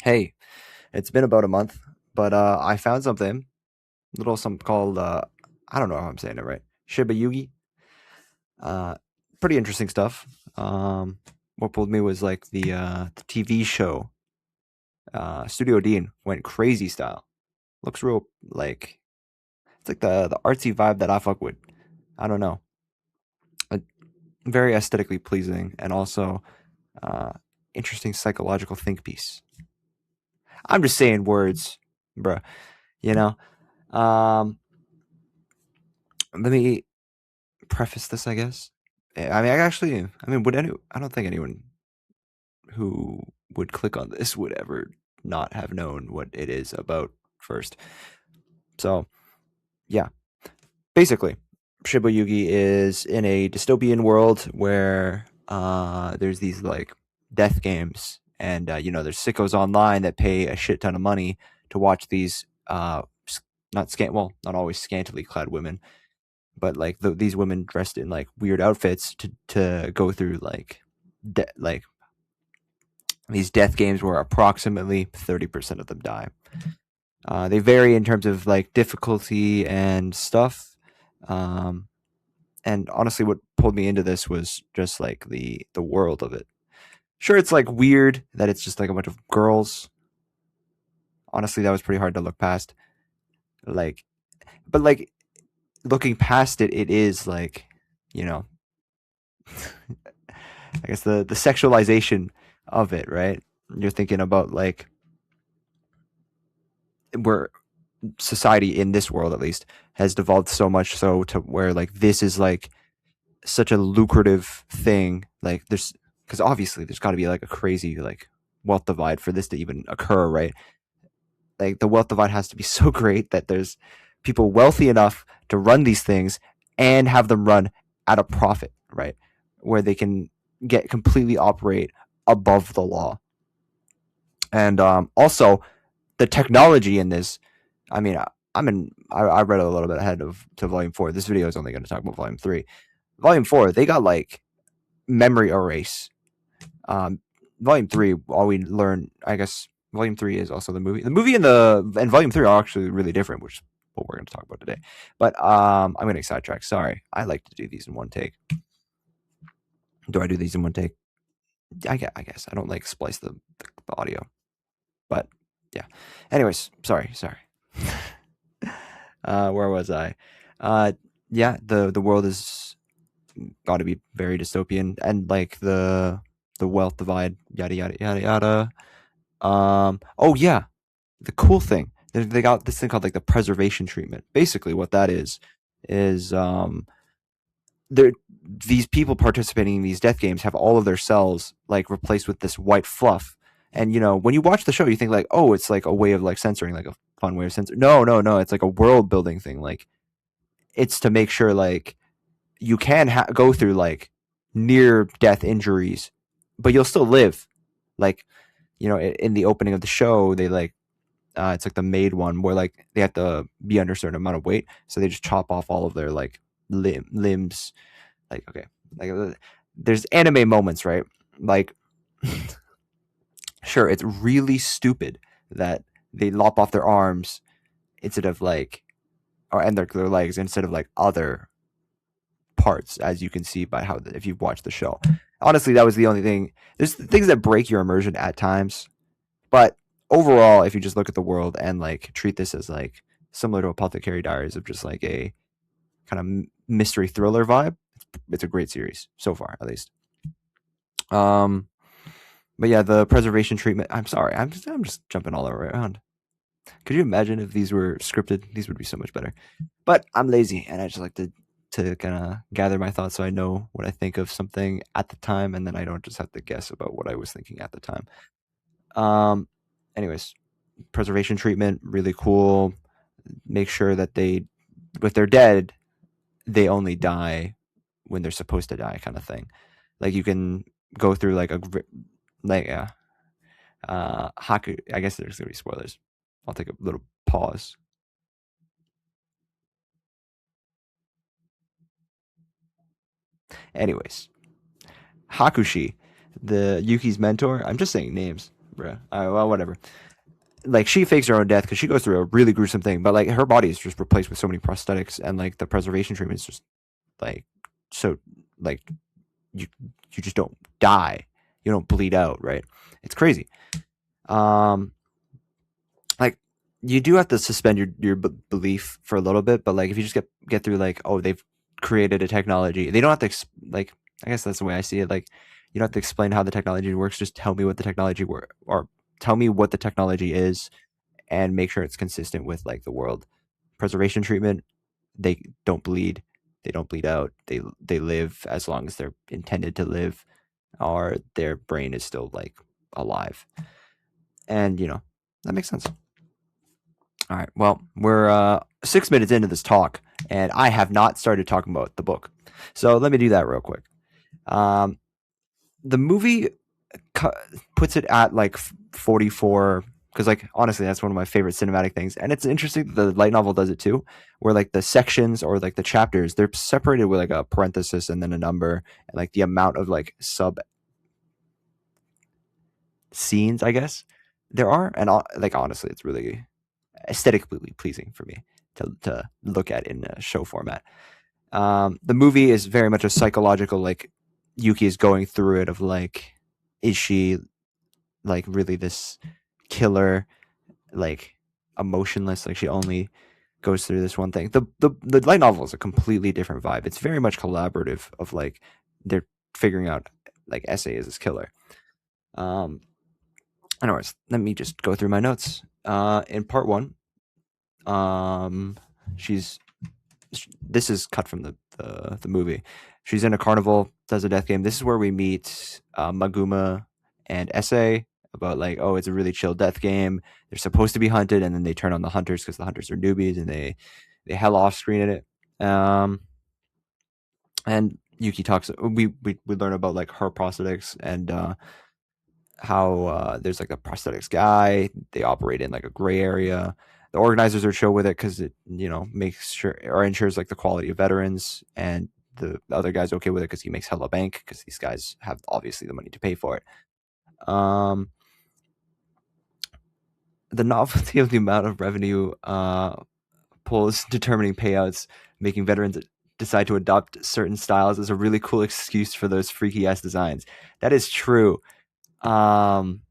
Hey, it's been about a month, but I found something, little something called I don't know how I'm saying it right. Shiboyugi. Uh, Pretty interesting stuff. What pulled me was like the TV show. Studio Dean went crazy style. Looks real like it's like the artsy vibe that I fuck with. I don't know. Uh, Very aesthetically pleasing and also uh, interesting psychological think piece. I'm just saying words, bruh. You know. Um, Let me preface this, I guess. I mean, would any? I don't think anyone who would click on this would ever not have known what it is about first. So, yeah, basically, Shibuya is in a dystopian world where there's these like death games, and there's sickos online that pay a shit ton of money to watch these not always scantily clad women, but like these women dressed in like weird outfits to go through like these death games where approximately 30% of them die. They vary in terms of like difficulty and stuff. Um, and honestly, what pulled me into this was just like the world of it. Sure, it's like weird that it's just like a bunch of girls. Honestly, that was pretty hard to look past. Like, but like looking past it, it is like, you know, I guess the sexualization of it, right? You're thinking about like where society in this world at least has devolved so much so to where like this is like such a lucrative thing. Like there's because obviously there's got to be like a crazy like wealth divide for this to even occur, right? Like the wealth divide has to be so great that there's people wealthy enough to run these things and have them run at a profit, right? Where they can get completely operate above the law. And also the technology in this. I mean, I read a little bit ahead of to volume four. This video is only going to talk about volume three. Volume four, they got like memory erase. Um, Volume three, all we learn, I guess, volume three is also the movie. The movie and volume three are actually really different, which is what we're going to talk about today. But I'm going to sidetrack. Sorry, I like to do these in one take. Do I do these in one take? I guess I don't like splice the audio, but yeah. Anyways, sorry. Where was I? Uh, yeah, the world is got to be very dystopian, and like the wealth divide, yada yada yada yada. Oh yeah, the cool thing they got this thing called like the preservation treatment. Basically, what that is there these people participating in these death games have all of their cells like replaced with this white fluff. And when you watch the show, you think like, oh, it's like a way of like censoring, like a fun way of censoring. No, it's like a world building thing. Like it's to make sure like you can go through like near death injuries, but you'll still live. Like in the opening of the show, they like it's like the maid one where like they have to be under a certain amount of weight, so they just chop off all of their like limbs. Like okay, like there's anime moments, right? Like sure, it's really stupid that they lop off their arms instead of like or and their legs instead of like other parts, as you can see by how if you've watched the show. Honestly, that was the only thing. There's things that break your immersion at times, but overall, if you just look at the world and like treat this as like similar to Apothecary Diaries of just like a kind of mystery thriller vibe, it's a great series so far, at least. Um, but yeah, the preservation treatment. I'm sorry, I'm just jumping all around. Could you imagine if these were scripted? These would be so much better. But I'm lazy, and I just like to kind of gather my thoughts so I know what I think of something at the time, and then I don't just have to guess about what I was thinking at the time. Um, Anyways, preservation treatment really cool. Make sure that if they're dead, they only die when they're supposed to die, kind of thing. Like you can go through like like Haku. I guess there's gonna be spoilers. I'll take a little pause. Anyways, Hakushi, the Yuki's mentor. I'm just saying names. bruh. Well, whatever. Like she fakes her own death because she goes through a really gruesome thing, but like her body is just replaced with so many prosthetics, and like the preservation treatment is just like so like you you just don't die, you don't bleed out, right? It's crazy. Um, like you do have to suspend your belief for a little bit, but like if you just get through like, oh, they've created a technology, they don't have to like, I guess that's the way I see it. Like you don't have to explain how the technology works, just tell me what the technology or tell me what the technology is and make sure it's consistent with like the world. Preservation treatment, they don't bleed, they don't bleed out, they live as long as they're intended to live, or their brain is still like alive. And that makes sense. All right. Well, we're 6 minutes into this talk, and I have not started talking about the book. So let me do that real quick. Um, the movie cu- puts it at like 44, because like honestly that's one of my favorite cinematic things, and it's interesting that the light novel does it too, where like the sections or like the chapters, they're separated with like a parenthesis and then a number, and like the amount of like sub scenes, I guess there are. And like honestly it's really aesthetically pleasing for me to look at in a show format. The movie is very much a psychological, like Yuki is going through it of like, is she like really this killer, like emotionless, like she only goes through this one thing. The light novel is a completely different vibe. It's very much collaborative of like they're figuring out like essay is this killer. Um anyways, let me just go through my notes. In part one, um she's this is cut from the movie. She's in a carnival, does a death game. This is where we meet Maguma and Essay about like, oh, it's a really chill death game. They're supposed to be hunted, and then they turn on the hunters because the hunters are newbies, and they hell off screen at it. And Yuki talks. We learn about like her prosthetics and how there's like a prosthetics guy. They operate in like a gray area. The organizers are chill with it because it makes sure or ensures like the quality of veterans, and the other guy's okay with it because he makes hella bank because these guys have obviously the money to pay for it. The novelty of the amount of revenue pulls determining payouts, making veterans decide to adopt certain styles is a really cool excuse for those freaky ass designs. That is true. Because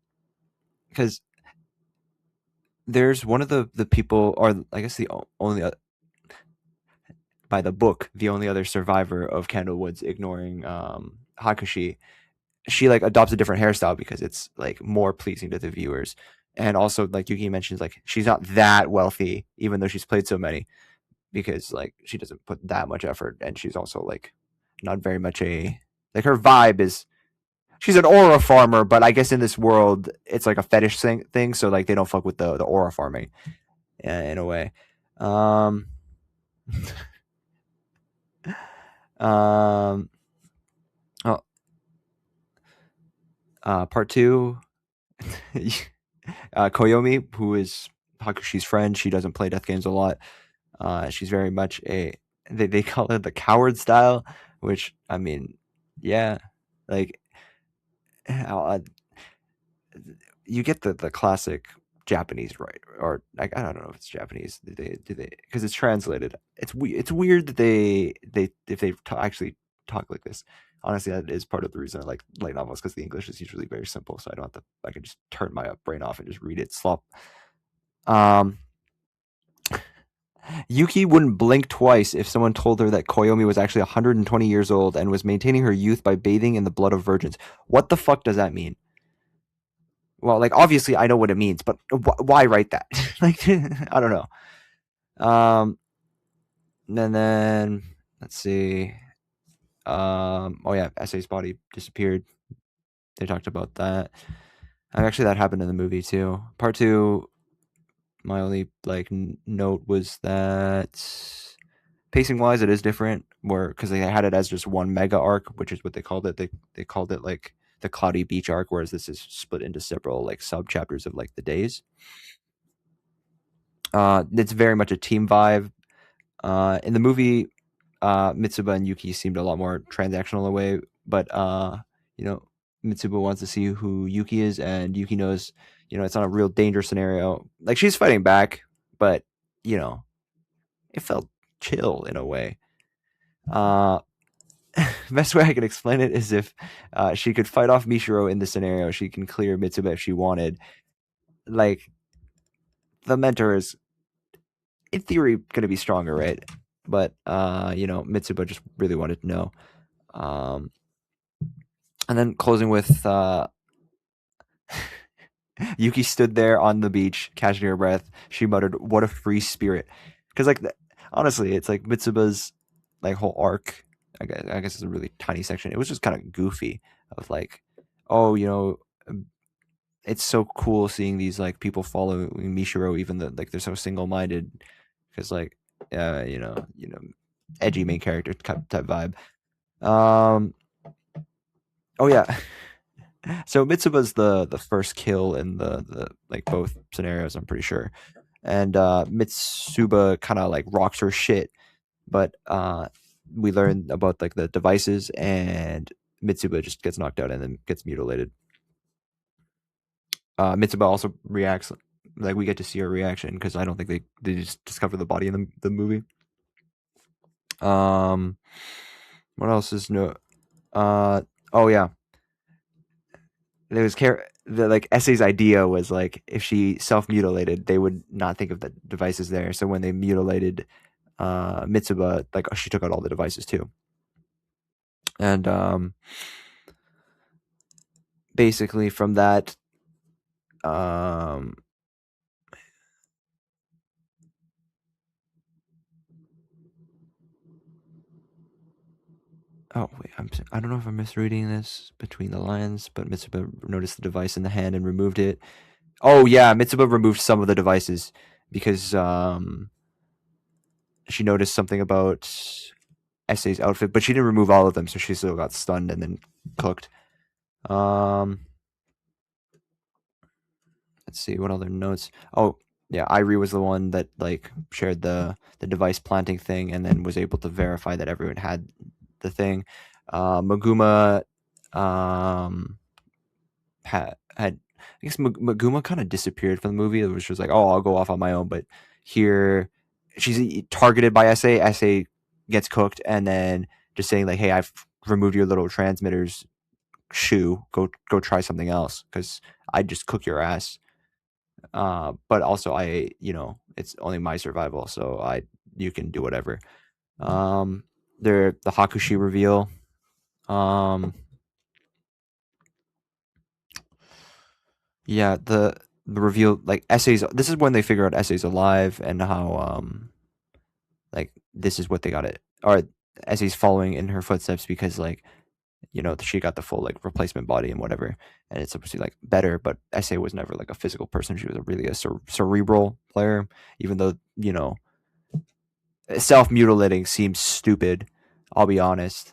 there's one of the people, or I guess the only by the book, the only other survivor of Candlewood's ignoring Hakushi. She like adopts a different hairstyle because it's like more pleasing to the viewers. And also, like Yuki mentions, like she's not that wealthy, even though she's played so many, because like she doesn't put that much effort, and she's also like not very much like her vibe is she's an aura farmer, but I guess in this world it's like a fetish thing, so like they don't fuck with the aura farming in a way. Um, um, oh, part two, Koyomi, who is Hakushi's friend, she doesn't play death games a lot. She's very much they call it the coward style, which I mean, yeah, like uh, you get the classic Japanese, right? Or like I don't know if it's Japanese. Do they because it's translated. It's weird that they if they actually talk like this. Honestly, that is part of the reason I like light novels, because the English is usually very simple, so I don't have to. I can just turn my brain off and just read it slop. Um, Yuki wouldn't blink twice if someone told her that Koyomi was actually 120 years old and was maintaining her youth by bathing in the blood of virgins. What the fuck does that mean? Well, like obviously I know what it means, but why write that? Like I don't know. And then let's see. Oh yeah, Essay's body disappeared. They talked about that. Actually, that happened in the movie too. Part two. My only like note was that pacing wise, it is different. Where because they had it as just one mega arc, which is what they called it. They called it like the Cloudy Beach arc, whereas this is split into several like sub chapters of like the days. It's very much a team vibe. In the movie, Mitsuba and Yuki seemed a lot more transactional away, but you know, Mitsuba wants to see who Yuki is, and Yuki knows, it's not a real danger scenario. Like she's fighting back, but you know, it felt chill in a way. Uh, Best way I can explain it is if she could fight off Mishiro in the scenario, she can clear Mitsuba if she wanted. Like the mentor is, in theory, going to be stronger, right? But Mitsuba just really wanted to know. Um, and then closing with Yuki stood there on the beach, catching her breath. She muttered, "What a free spirit!" Because honestly, it's like Mitsuba's like whole arc. I guess it's a really tiny section. It was just kind of goofy of like, oh, it's so cool seeing these like people following Mishiro, even though like they're so single minded. Because like, edgy main character type vibe. Um. Oh yeah. So Mitsuba's the first kill in the like both scenarios, I'm pretty sure. And Mitsuba kind of like rocks her shit, but we learn about like the devices, and Mitsuba just gets knocked out and then gets mutilated. Mitsuba also reacts, like we get to see her reaction because I don't think they just discover the body in the movie. Um, what else is no? Oh yeah, there was the like Essay's idea was like if she self mutilated, they would not think of the devices there. So when they mutilated Mitsuba, like she took out all the devices too. And basically from that, um, oh wait, I don't know if I'm misreading this between the lines, but Mitsuba noticed the device in the hand and removed it. Oh yeah, Mitsuba removed some of the devices because she noticed something about Essay's outfit, but she didn't remove all of them, so she still got stunned and then cooked. Um, let's see what other notes. Oh yeah, Irie was the one that like shared the device planting thing, and then was able to verify that everyone had the thing. Maguma um, had I guess Maguma kind of disappeared from the movie. It was just like, oh, I'll go off on my own. But here, she's targeted by SA. SA gets cooked, and then just saying like, hey, I've removed your little transmitters shoe. Go try something else because I just cook your ass. But also it's only my survival, so you can do whatever. Um, the Hakushi reveal. Um, yeah, the reveal like essays. This is when they figure out essays alive and how like this is what they got it or essays following in her footsteps because like she got the full like replacement body and whatever, and it's supposed to be like better. But Essay was never like a physical person. She was really a cerebral player, even though self mutilating seems stupid. I'll be honest.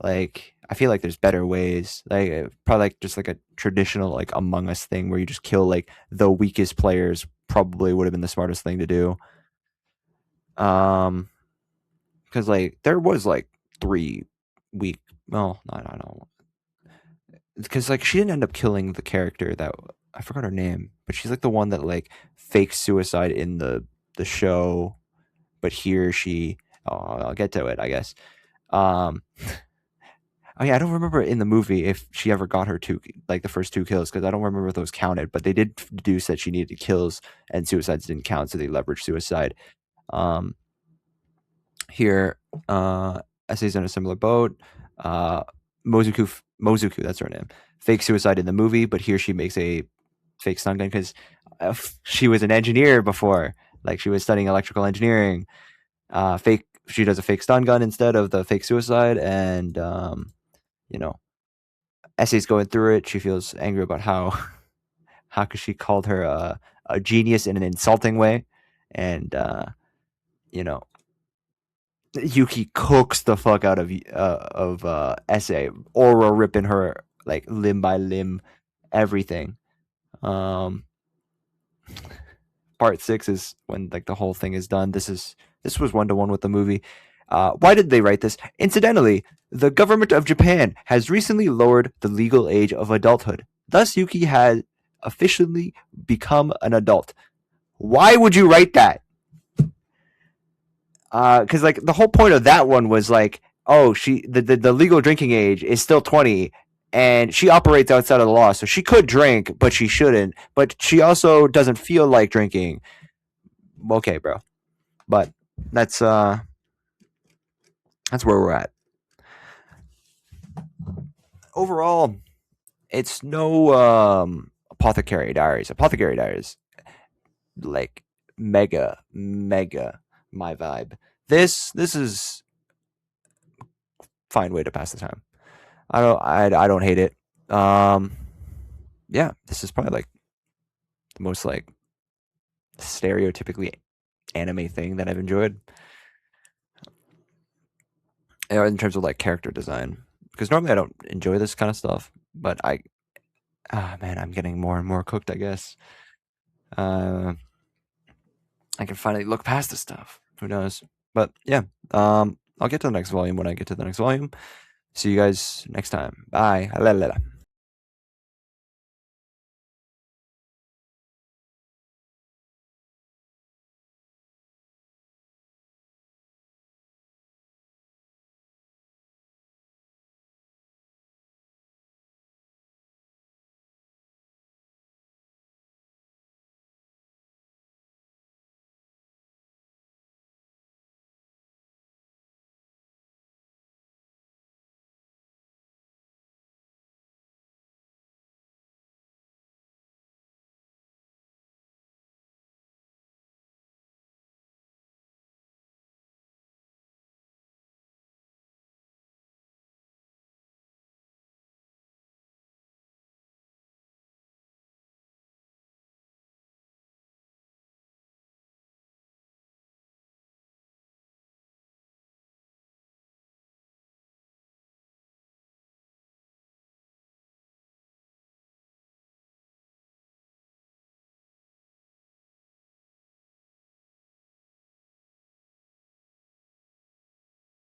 Like I feel like there's better ways. Like probably like just like a traditional like Among Us thing where you just kill like the weakest players. Probably would have been the smartest thing to do. Um, because like there was like 3 weak. Well, I don't know. Because like she didn't end up killing the character that I forgot her name, but she's like the one that like fakes suicide in the show, but here she. Oh, I'll get to it, I guess. Um, oh yeah, I don't remember in the movie if she ever got her like the first 2 kills because I don't remember if those counted, but they did deduce that she needed kills and suicides didn't count, so they leveraged suicide. Um, here, Essay's on a similar boat. Uh, Mozuku, that's her name. Fake suicide in the movie, but here she makes a fake stun gun because she was an engineer before. Like she was studying electrical engineering. She does a fake stun gun instead of the fake suicide, and you know, Essay's going through it. She feels angry about how she called her a genius in an insulting way, and you know, Yuki cooks the fuck out of Essay, Aura ripping her like limb by limb, everything. Um, Part 6 is when like the whole thing is done. This was 1-to-1 with the movie. Why did they write this? Incidentally, the government of Japan has recently lowered the legal age of adulthood. Thus, Yuki has officially become an adult. Why would you write that? Because like the whole point of that one was like, oh, the legal drinking age is still 20, and she operates outside of the law, so she could drink, but she shouldn't. But she also doesn't feel like drinking. Okay, bro, but that's uh that's where we're at. Overall, it's no Apothecary Diaries. Apothecary Diaries, like mega my vibe. This is fine way to pass the time. I don't hate it. Um, yeah, this is probably like the most like stereotypically anime thing that I've enjoyed in terms of like character design. Because normally I don't enjoy this kind of stuff, but man, I'm getting more and more cooked. I guess I can finally look past this stuff. Who knows? But yeah, I'll get to the next volume when I get to the next volume. See you guys next time. Bye.